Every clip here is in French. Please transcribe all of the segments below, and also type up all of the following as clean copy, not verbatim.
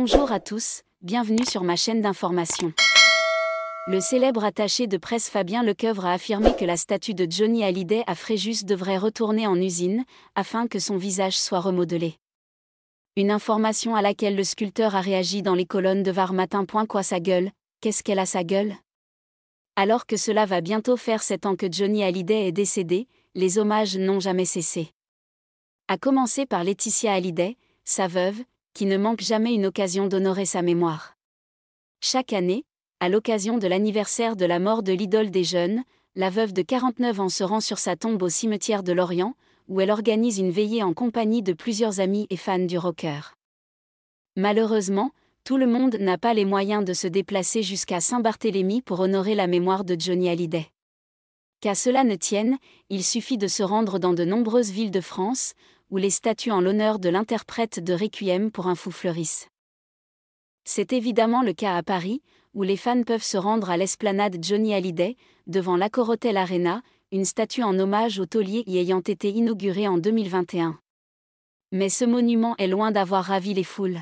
Bonjour à tous, bienvenue sur ma chaîne d'information. Le célèbre attaché de presse Fabien Lecoeuvre a affirmé que la statue de Johnny Hallyday à Fréjus devrait retourner en usine, afin que son visage soit remodelé. Une information à laquelle le sculpteur a réagi dans les colonnes de Var-Matin. Quoi sa gueule, qu'est-ce qu'elle a sa gueule? Alors que cela va bientôt faire 7 ans que Johnny Hallyday est décédé, les hommages n'ont jamais cessé. À commencer par Laetitia Hallyday, sa veuve, qui ne manque jamais une occasion d'honorer sa mémoire. Chaque année, à l'occasion de l'anniversaire de la mort de l'idole des jeunes, la veuve de 49 ans se rend sur sa tombe au cimetière de Lorient, où elle organise une veillée en compagnie de plusieurs amis et fans du rocker. Malheureusement, tout le monde n'a pas les moyens de se déplacer jusqu'à Saint-Barthélemy pour honorer la mémoire de Johnny Hallyday. Qu'à cela ne tienne, il suffit de se rendre dans de nombreuses villes de France, où les statues en l'honneur de l'interprète de Requiem pour un fou fleurissent. C'est évidemment le cas à Paris, où les fans peuvent se rendre à l'esplanade Johnny Hallyday, devant l'Accor Hotel Arena, une statue en hommage au taulier y ayant été inaugurée en 2021. Mais ce monument est loin d'avoir ravi les foules.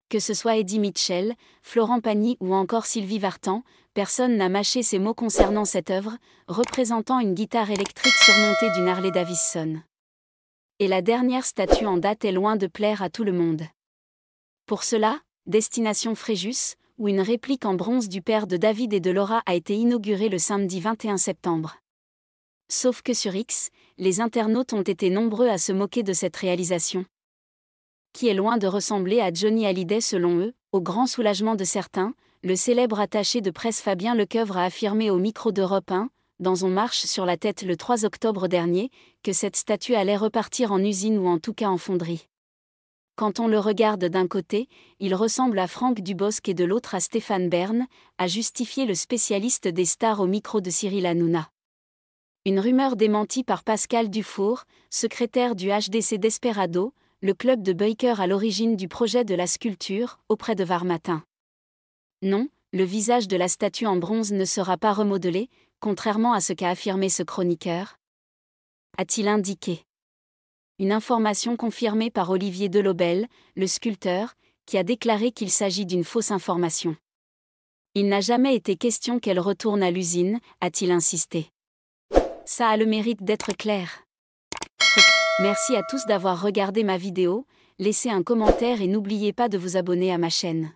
Que ce soit Eddie Mitchell, Florent Pagny ou encore Sylvie Vartan, personne n'a mâché ces mots concernant cette œuvre, représentant une guitare électrique surmontée d'une Harley Davidson. Et la dernière statue en date est loin de plaire à tout le monde. Pour cela, Destination Fréjus, où une réplique en bronze du père de David et de Laura a été inaugurée le samedi 21 septembre. Sauf que sur X, les internautes ont été nombreux à se moquer de cette réalisation, qui est loin de ressembler à Johnny Hallyday selon eux. Au grand soulagement de certains, le célèbre attaché de presse Fabien Lecoeuvre a affirmé au micro d'Europe 1, dans On marche sur la tête le 3 octobre dernier, que cette statue allait repartir en usine ou en tout cas en fonderie. Quand on le regarde d'un côté, il ressemble à Franck Dubosc et de l'autre à Stéphane Bern, a justifié le spécialiste des stars au micro de Cyril Hanouna. Une rumeur démentie par Pascal Dufour, secrétaire du HDC Desperado, le club de bikers à l'origine du projet de la sculpture, auprès de Var-Matin. Non, le visage de la statue en bronze ne sera pas remodelé, contrairement à ce qu'a affirmé ce chroniqueur, a-t-il indiqué. Une information confirmée par Olivier Delobel, le sculpteur, qui a déclaré qu'il s'agit d'une fausse information. Il n'a jamais été question qu'elle retourne à l'usine, a-t-il insisté. Ça a le mérite d'être clair. Merci à tous d'avoir regardé ma vidéo, laissez un commentaire et n'oubliez pas de vous abonner à ma chaîne.